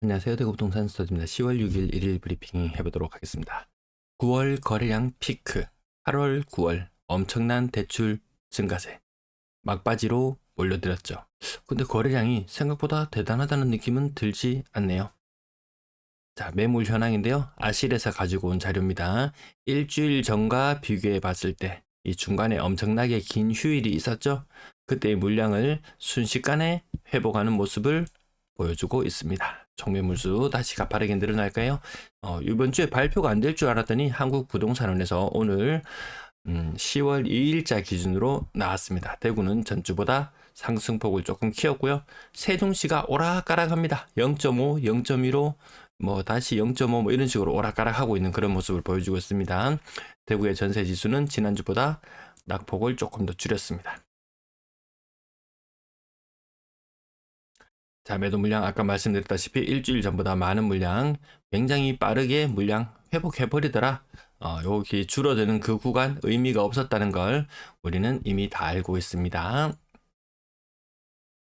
안녕하세요. 대구부동산 스터디입니다. 10월 6일 1일 브리핑 해보도록 하겠습니다. 9월 거래량 피크, 8월, 9월 엄청난 대출 증가세, 막바지로 몰려들었죠. 근데 거래량이 생각보다 대단하다는 느낌은 들지 않네요. 자, 매물 현황인데요. 아실에서 가지고 온 자료입니다. 일주일 전과 비교해 봤을 때 이 중간에 엄청나게 긴 휴일이 있었죠. 그때의 물량을 순식간에 회복하는 모습을 보여주고 있습니다. 총매물수 다시 가파르게 늘어날까요? 이번 주에 발표가 안 될 줄 알았더니 한국부동산원에서 오늘 10월 2일자 기준으로 나왔습니다. 대구는 전주보다 상승폭을 조금 키웠고요. 세종시가 오락가락합니다. 0.5, 0.15, 다시 0.5 이런 식으로 오락가락하고 있는 그런 모습을 보여주고 있습니다. 대구의 전세 지수는 지난주보다 낙폭을 조금 더 줄였습니다. 자, 매도 물량 아까 말씀드렸다시피 일주일 전보다 많은 물량 굉장히 빠르게 물량 회복해버리더라. 여기 줄어드는 그 구간 의미가 없었다는 걸 우리는 이미 다 알고 있습니다.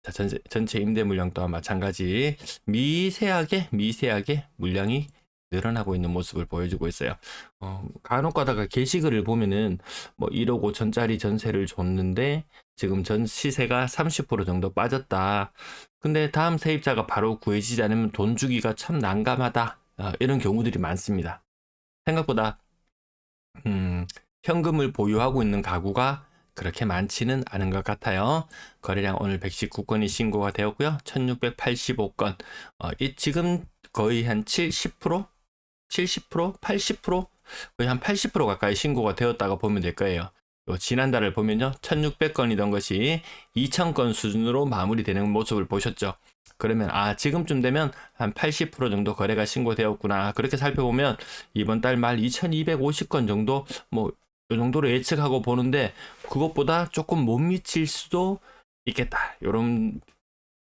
자, 전체 임대 물량 또한 마찬가지 미세하게 물량이 늘어나고 있는 모습을 보여주고 있어요. 간혹 가다가 게시글을 보면은 1억 5천짜리 전세를 줬는데 지금 전 시세가 30% 정도 빠졌다. 근데 다음 세입자가 바로 구해지지 않으면 돈 주기가 참 난감하다. 이런 경우들이 많습니다. 생각보다 현금을 보유하고 있는 가구가 그렇게 많지는 않은 것 같아요. 거래량 오늘 119건이 신고가 되었고요. 1685건. 지금 거의 한 70%? 80% 거의 한 80% 가까이 신고가 되었다고 보면 될 거예요. 지난달을 보면요, 1600건이던 것이 2000건 수준으로 마무리되는 모습을 보셨죠. 그러면 지금쯤 되면 한 80% 정도 거래가 신고되었구나. 그렇게 살펴보면 이번 달 말 2250건 정도 이 정도로 예측하고 보는데 그것보다 조금 못 미칠 수도 있겠다. 이런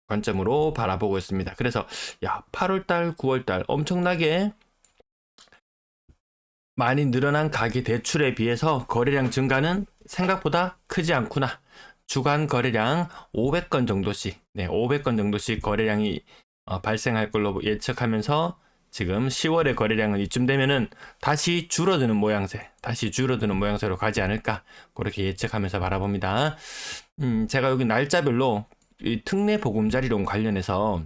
관점으로 바라보고 있습니다. 그래서 8월달, 9월달 엄청나게 많이 늘어난 가계 대출에 비해서 거래량 증가는 생각보다 크지 않구나. 주간 거래량 500건 정도씩, 500건 정도씩 거래량이 발생할 걸로 예측하면서 지금 10월의 거래량은 이쯤 되면은 다시 줄어드는 모양새로 가지 않을까 그렇게 예측하면서 바라봅니다. 제가 여기 날짜별로 이 특례 보금자리론 관련해서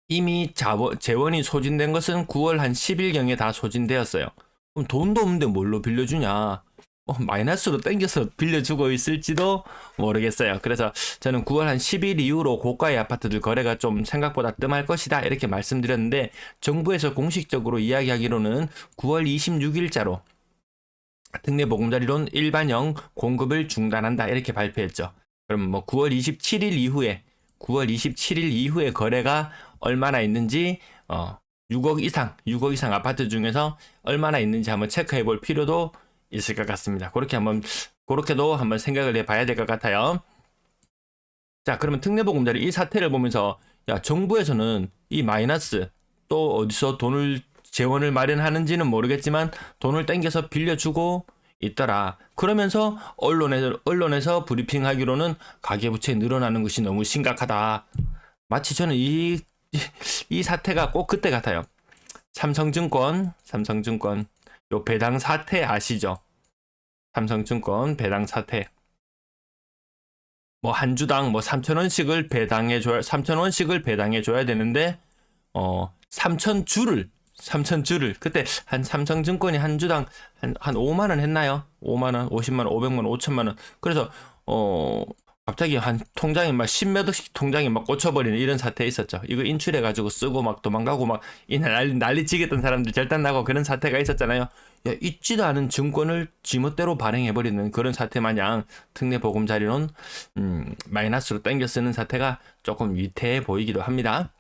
이미 재원이 소진된 것은 9월 한 10일경에 다 소진되었어요. 그럼 돈도 없는데 뭘로 빌려주냐? 마이너스로 땡겨서 빌려주고 있을지도 모르겠어요. 그래서 저는 9월 한 10일 이후로 고가의 아파트들 거래가 좀 생각보다 뜸할 것이다 이렇게 말씀드렸는데 정부에서 공식적으로 이야기하기로는 9월 26일자로 특례 보금자리론 일반형 공급을 중단한다 이렇게 발표했죠. 그럼 9월 27일 이후에 거래가 얼마나 있는지 6억 이상 아파트 중에서 얼마나 있는지 한번 체크해 볼 필요도 있을 것 같습니다. 그렇게도 한번 생각을 해봐야 될 것 같아요. 자, 그러면 특례보금자리 이 사태를 보면서 정부에서는 이 마이너스 또 어디서 재원을 마련하는지는 모르겠지만 돈을 땡겨서 빌려주고 있더라. 그러면서 언론에서 브리핑하기로는 가계부채 늘어나는 것이 너무 심각하다. 마치 저는 이 사태가 꼭 그때 같아요. 삼성증권 요 배당 사태 아시죠? 삼성증권 배당 사태. 한 주당 3,000원씩을 배당해 줘야 되는데 3,000주를 그때 한 삼성증권이 한 주당 한 5만 원 했나요? 5만 원, 50만 원, 500만 원, 5천만 원. 그래서 갑자기 한 통장에 막 10몇 억씩 통장에 막 꽂혀버리는 이런 사태 있었죠. 이거 인출해가지고 쓰고 막 도망가고 막 난리 치겠던 사람들 절단나고 그런 사태가 있었잖아요. 있지도 않은 증권을 지멋대로 발행해버리는 그런 사태 마냥 특례 보금자리론 마이너스로 땡겨 쓰는 사태가 조금 위태해 보이기도 합니다.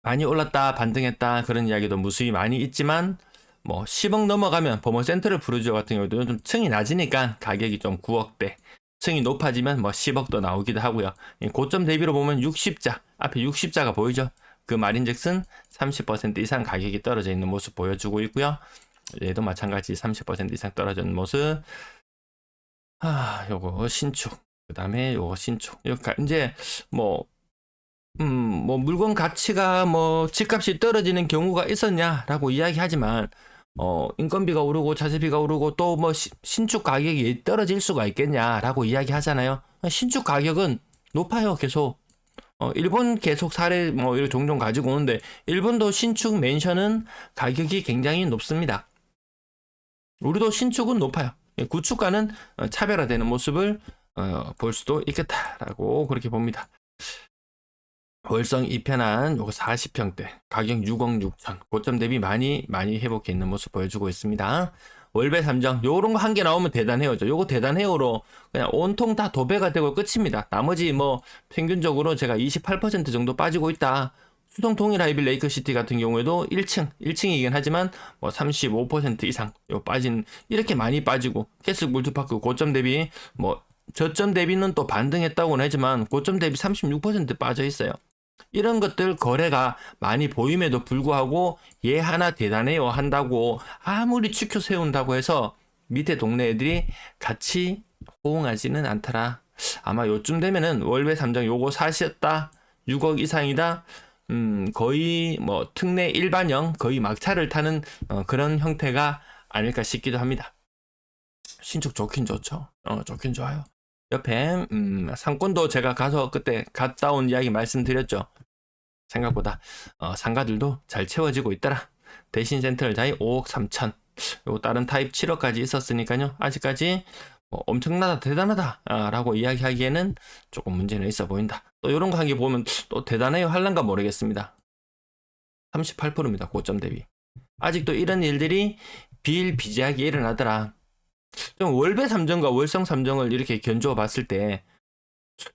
많이 올랐다 반등했다 그런 이야기도 무수히 많이 있지만 10억 넘어가면 버머센트럴 프루지오 같은 경우도 좀 층이 낮으니까 가격이 좀 9억대 층이 높아지면 10억도 나오기도 하고요. 고점 대비로 보면 60자 앞에 60자가 보이죠. 그 말인즉슨 30% 이상 가격이 떨어져 있는 모습 보여주고 있고요. 얘도 마찬가지 30% 이상 떨어진 모습. 요거 신축 그 다음에 요거 신축 이제 뭐 물건 가치가 뭐 집값이 떨어지는 경우가 있었냐라고 이야기하지만 인건비가 오르고 자재비가 오르고 또 뭐 신축 가격이 떨어질 수가 있겠냐라고 이야기하잖아요. 신축 가격은 높아요, 계속. 일본 계속 사례 뭐 이런 종종 가지고 오는데 일본도 신축 맨션은 가격이 굉장히 높습니다. 우리도 신축은 높아요. 구축과는 차별화되는 모습을 볼 수도 있겠다라고 그렇게 봅니다. 월성 2편한 요거 40평대 가격 6억 6천 고점 대비 많이 회복해 있는 모습 보여주고 있습니다. 월배 3정 요런 거 한 개 나오면 대단해요죠. 요거 대단해요로 그냥 온통 다 도배가 되고 끝입니다. 나머지 뭐 평균적으로 제가 28% 정도 빠지고 있다. 수성 동일 하이빌 레이크시티 같은 경우에도 1층이긴 하지만 뭐 35% 이상 요 빠진 이렇게 많이 빠지고 캐슬 물트파크 고점 대비 뭐 저점 대비는 또 반등했다고는 하지만 고점 대비 36% 빠져 있어요. 이런 것들 거래가 많이 보임에도 불구하고 얘 하나 대단해요 한다고 아무리 추켜 세운다고 해서 밑에 동네 애들이 같이 호응하지는 않더라. 아마 요쯤 되면은 월배 3정 요거 사셨다 6억 이상이다. 거의 뭐 특례 일반형 거의 막차를 타는 그런 형태가 아닐까 싶기도 합니다. 신축 좋긴 좋죠. 좋긴 좋아요. 옆에 상권도 제가 가서 그때 갔다 온 이야기 말씀드렸죠. 생각보다 상가들도 잘 채워지고 있더라. 대신 센트럴 자이 5억 3천 요 다른 타입 7억까지 있었으니까요. 아직까지 뭐 엄청나다 대단하다 라고 이야기하기에는 조금 문제는 있어 보인다. 또 이런 거 한 개 보면 또 대단해요 할란가 모르겠습니다. 38%입니다. 고점 대비. 아직도 이런 일들이 비일비재하게 일어나더라. 좀 월배 3정과 월성 3정을 이렇게 견주어 봤을 때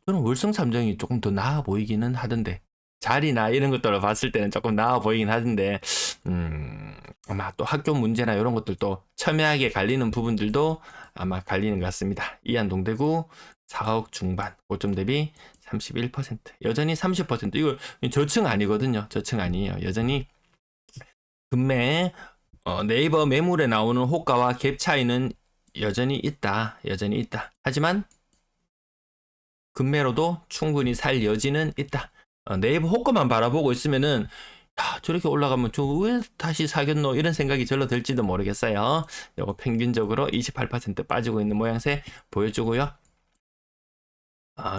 저는 월성 3정이 조금 더 나아 보이기는 하던데 자리나 이런 것들을 봤을 때는 조금 나아 보이긴 하던데 아마 또 학교 문제나 이런 것들도 첨예하게 갈리는 부분들도 아마 갈리는 것 같습니다. 이안동대구 4억 중반 고점 대비 31% 여전히 30% 이거 저층 아니거든요. 저층 아니에요. 여전히 금매 네이버 매물에 나오는 호가와 갭 차이는 여전히 있다. 하지만 금매로도 충분히 살 여지는 있다. 네이버 호가만 바라보고 있으면은 저렇게 올라가면 저 왜 다시 사겠노 이런 생각이 절로 들지도 모르겠어요. 이거 평균적으로 28% 빠지고 있는 모양새 보여주고요.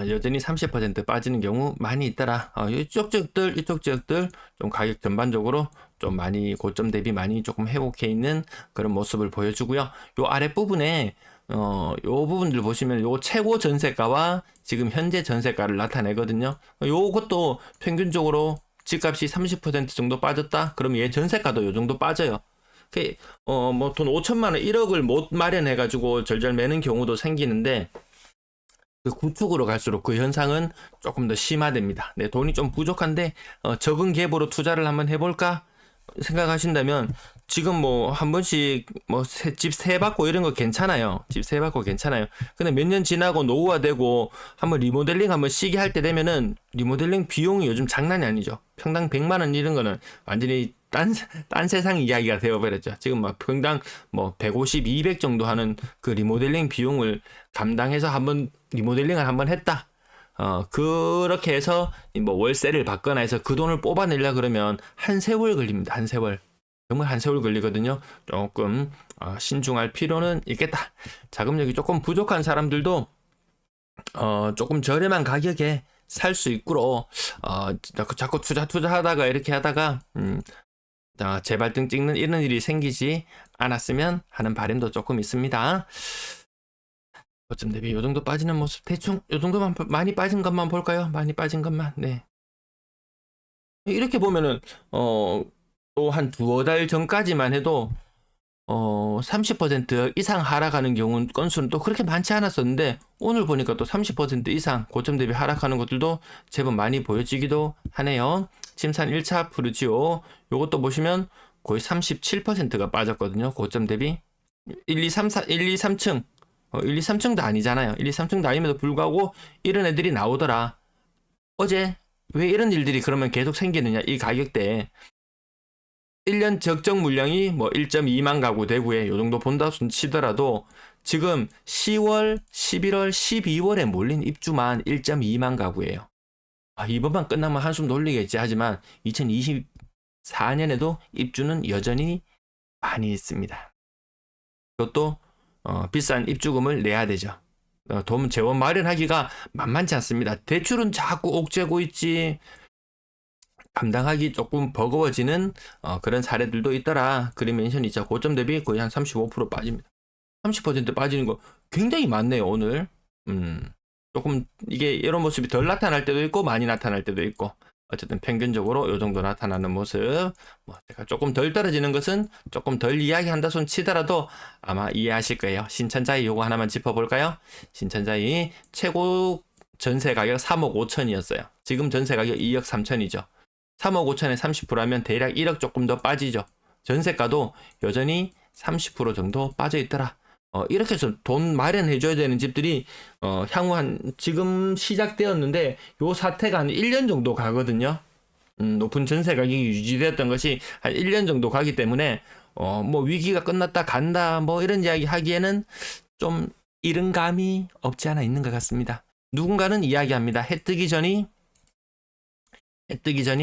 여전히 30% 빠지는 경우 많이 있더라. 이쪽 지역들 좀 가격 전반적으로 좀 많이 고점 대비 많이 조금 회복해 있는 그런 모습을 보여주고요. 요 아랫부분에 요 부분들 보시면 요 최고 전세가와 지금 현재 전세가를 나타내거든요. 요것도 평균적으로 집값이 30% 정도 빠졌다. 그럼 얘 전세가도 요 정도 빠져요. 뭐 돈 5천만 원 1억을 못 마련해 가지고 절절 매는 경우도 생기는데 그 구축으로 갈수록 그 현상은 조금 더 심화됩니다. 네, 돈이 좀 부족한데 적은 갭으로 투자를 한번 해볼까 생각하신다면 지금 뭐 한 번씩 뭐 집 세 받고 이런 거 괜찮아요. 집 세 받고 괜찮아요. 근데 몇 년 지나고 노후화되고 한번 리모델링 한번 시기 할 때 되면은 리모델링 비용이 요즘 장난이 아니죠. 평당 100만 원 이런 거는 완전히 딴 세상 이야기가 되어버렸죠. 지금 막 평당 뭐 150, 200 정도 하는 그 리모델링 비용을 감당해서 한번 리모델링을 한번 했다. 그렇게 해서 뭐 월세를 받거나 해서 그 돈을 뽑아내려 그러면 한 세월 걸립니다. 한 세월. 정말 한 세월 걸리거든요. 조금 신중할 필요는 있겠다. 자금력이 조금 부족한 사람들도 조금 저렴한 가격에 살 수 있도록 자꾸 투자하다가 이렇게 하다가 재발등 찍는 이런 일이 생기지 않았으면 하는 바람도 조금 있습니다. 고점 대비 요 정도 빠지는 모습 대충 요 정도만 많이 빠진 것만 볼까요? 많이 빠진 것만. 네. 이렇게 보면은 또 한 두어 달 전까지만 해도 30% 이상 하락하는 경우 건수는 또 그렇게 많지 않았었는데 오늘 보니까 또 30% 이상 고점 대비 하락하는 것들도 제법 많이 보여지기도 하네요. 침산 1차 푸르지오 요것도 보시면 거의 37%가 빠졌거든요. 고점 대비 1, 2, 3, 4, 1, 2, 3층 1, 2, 3층도 아니잖아요. 1, 2, 3층도 아님에도 불구하고 이런 애들이 나오더라. 어제 왜 이런 일들이 그러면 계속 생기느냐 이 가격대에 1년 적정 물량이 뭐 1.2만 가구 대구에 요 정도 본다 치더라도 지금 10월, 11월, 12월에 몰린 입주만 1.2만 가구예요. 이번만 끝나면 한숨 돌리겠지 하지만 2024년에도 입주는 여전히 많이 있습니다. 그것도 비싼 입주금을 내야 되죠. 돈 재원 마련하기가 만만치 않습니다. 대출은 자꾸 옥죄고 있지. 감당하기 조금 버거워지는 그런 사례들도 있더라. 그린멘션이 진짜 고점 대비 거의 한 35% 빠집니다. 30% 빠지는 거 굉장히 많네요, 오늘. 조금 이게 이런 모습이 덜 나타날 때도 있고 많이 나타날 때도 있고 어쨌든 평균적으로 이 정도 나타나는 모습. 제가 조금 덜 떨어지는 것은 조금 덜 이야기한다 손 치더라도 아마 이해하실 거예요. 신천자이 요거 하나만 짚어볼까요? 신천자이 최고 전세 가격 3억 5천이었어요. 지금 전세 가격 2억 3천이죠. 3억 5천에 30%하면 대략 1억 조금 더 빠지죠. 전세가도 여전히 30% 정도 빠져 있더라. 이렇게 해서 돈 마련해줘야 되는 집들이 향후 지금 시작되었는데 요 사태가 한 1년 정도 가거든요. 높은 전세 가격이 유지되었던 것이 한 1년 정도 가기 때문에 뭐 위기가 끝났다 간다 뭐 이런 이야기 하기에는 좀 이른 감이 없지 않아 있는 것 같습니다. 누군가는 이야기합니다. 해 뜨기 전이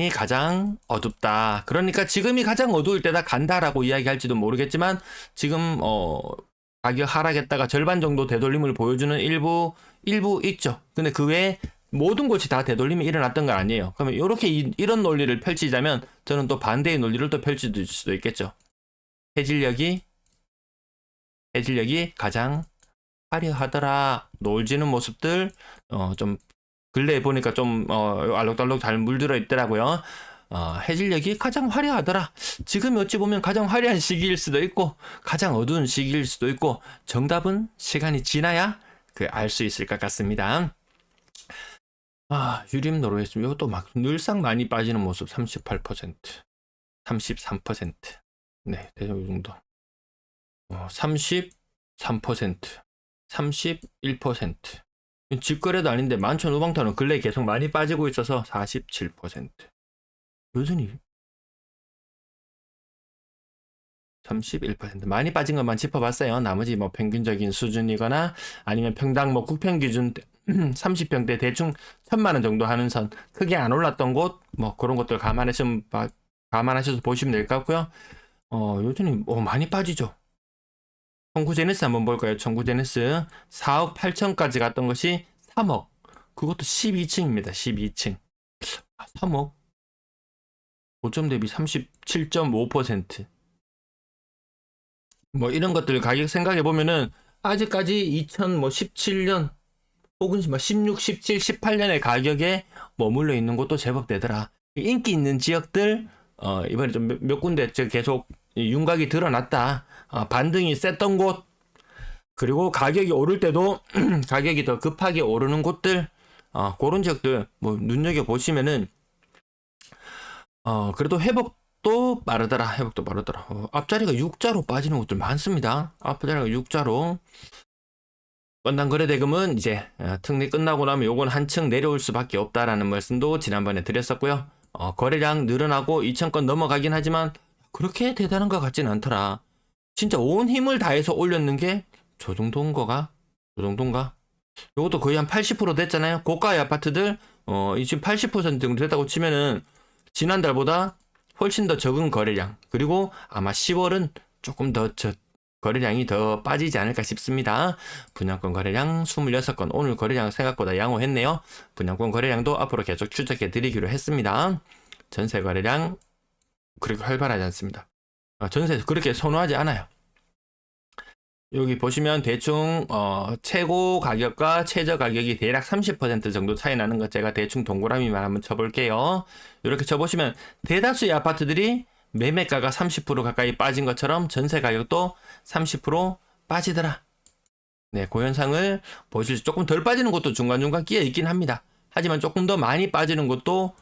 가장 어둡다. 그러니까 지금이 가장 어두울 때다 간다라고 이야기할지도 모르겠지만 지금 가격 하락했다가 절반 정도 되돌림을 보여주는 일부 있죠. 근데 그 외에 모든 곳이 다 되돌림이 일어났던 건 아니에요. 그러면 이렇게 이런 논리를 펼치자면 저는 또 반대의 논리를 또 펼칠 수도 있겠죠. 해질녘이 가장 화려하더라. 놀지는 모습들 좀 근래에 보니까 좀 알록달록 잘 물들어 있더라고요. 해질녘이 가장 화려하더라. 지금 어찌 보면 가장 화려한 시기일 수도 있고 가장 어두운 시기일 수도 있고 정답은 시간이 지나야 알 수 있을 것 같습니다. 유림 노르웨스 이것도 막 늘상 많이 빠지는 모습 38%, 33%. 네, 대략 이 정도. 33%, 31%. 직거래도 아닌데 만천 우방탄은 근래 계속 많이 빠지고 있어서 47%. 여전히 31% 많이 빠진 것만 짚어봤어요. 나머지 뭐 평균적인 수준이거나 아니면 평당 뭐 국평 기준 30평대 대충 1,000만 원 정도 하는 선 크게 안 올랐던 곳 뭐 그런 것들 감안하셔서 보시면 될 것 같고요. 여전히 많이 빠지죠. 청구제네스 한번 볼까요? 청구제네스 4억 8천까지 갔던 것이 3억. 그것도 12층입니다. 12층. 3억. 고점 대비 37.5%. 뭐 이런 것들 가격 생각해 보면은 아직까지 2017년 혹은 16, 17, 18년의 가격에 머물러 있는 곳도 제법 되더라. 인기 있는 지역들 이번에 좀 몇 군데 계속 윤곽이 드러났다. 반등이 셌던 곳 그리고 가격이 오를 때도 가격이 더 급하게 오르는 곳들 그런 지역들 뭐 눈여겨 보시면은 그래도 회복도 빠르더라. 앞자리가 6자로 빠지는 곳들 많습니다. 앞자리가 6자로. 원당 거래 대금은 이제 특리 끝나고 나면 요건 한층 내려올 수밖에 없다라는 말씀도 지난번에 드렸었고요. 거래량 늘어나고 2,000건 넘어가긴 하지만 그렇게 대단한 것 같진 않더라. 진짜 온 힘을 다해서 올렸는 게 저 정도인가? 요것도 거의 한 80% 됐잖아요. 고가의 아파트들 지금 80% 정도 됐다고 치면은 지난달보다 훨씬 더 적은 거래량 그리고 아마 10월은 조금 더 거래량이 더 빠지지 않을까 싶습니다. 분양권 거래량 26건 오늘 거래량 생각보다 양호했네요. 분양권 거래량도 앞으로 계속 추적해 드리기로 했습니다. 전세 거래량 그렇게 활발하지 않습니다. 전세 그렇게 선호하지 않아요. 여기 보시면 대충 최고 가격과 최저 가격이 대략 30% 정도 차이 나는 것 제가 대충 동그라미만 한번 쳐볼게요. 이렇게 쳐보시면 대다수의 아파트들이 매매가가 30% 가까이 빠진 것처럼 전세 가격도 30% 빠지더라. 네, 그 현상을 보실 수 조금 덜 빠지는 것도 중간중간 끼어 있긴 합니다. 하지만 조금 더 많이 빠지는 것도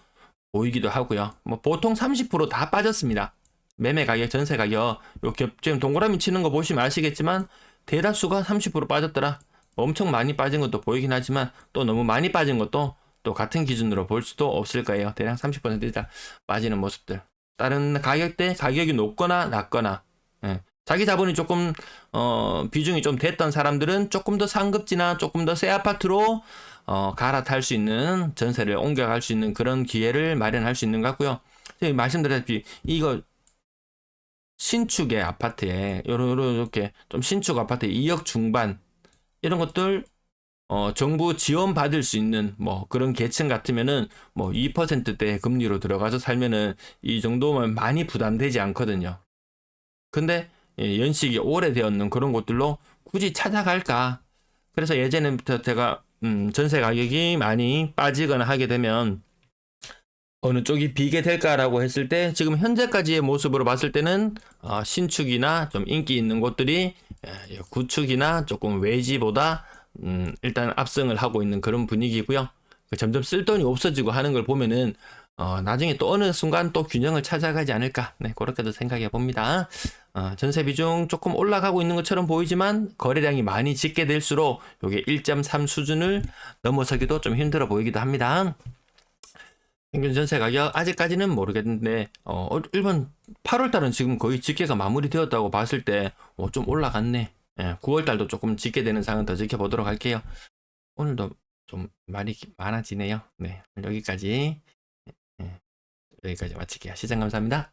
보이기도 하고요. 뭐 보통 30% 다 빠졌습니다. 매매 가격, 전세 가격, 지금 동그라미 치는 거 보시면 아시겠지만 대다수가 30% 빠졌더라. 엄청 많이 빠진 것도 보이긴 하지만 또 너무 많이 빠진 것도 또 같은 기준으로 볼 수도 없을 거예요. 대략 30% 이상 빠지는 모습들. 다른 가격대 가격이 높거나 낮거나 자기 자본이 조금 비중이 좀 됐던 사람들은 조금 더 상급지나 조금 더 새 아파트로 갈아탈 수 있는, 전세를 옮겨갈 수 있는 그런 기회를 마련할 수 있는 것 같고요. 말씀드렸다시피 이거 신축의 아파트에 이렇게 좀 신축 아파트 2억 중반 이런 것들 정부 지원 받을 수 있는 뭐 그런 계층 같으면은 뭐 2%대 금리로 들어가서 살면은 이 정도면 많이 부담되지 않거든요. 근데 연식이 오래되었는 그런 곳들로 굳이 찾아갈까? 그래서 예전부터 제가 전세 가격이 많이 빠지거나 하게 되면 어느 쪽이 비게 될까라고 했을 때 지금 현재까지의 모습으로 봤을 때는 신축이나 좀 인기 있는 곳들이 구축이나 조금 외지보다 일단 압승을 하고 있는 그런 분위기고요. 점점 쓸 돈이 없어지고 하는 걸 보면은 나중에 또 어느 순간 또 균형을 찾아가지 않을까, 네, 그렇게도 생각해 봅니다. 전세 비중 조금 올라가고 있는 것처럼 보이지만 거래량이 많이 짙게 될수록 이게 1.3 수준을 넘어서기도 좀 힘들어 보이기도 합니다. 평균 전세 가격 아직까지는 모르겠는데 일본 8월달은 지금 거의 집계가 마무리되었다고 봤을 때 좀 올라갔네. 9월달도 조금 집계 되는 상황 더 지켜보도록 할게요. 오늘도 좀 말이 많아지네요. 네, 여기까지 마칠게요. 시청 감사합니다.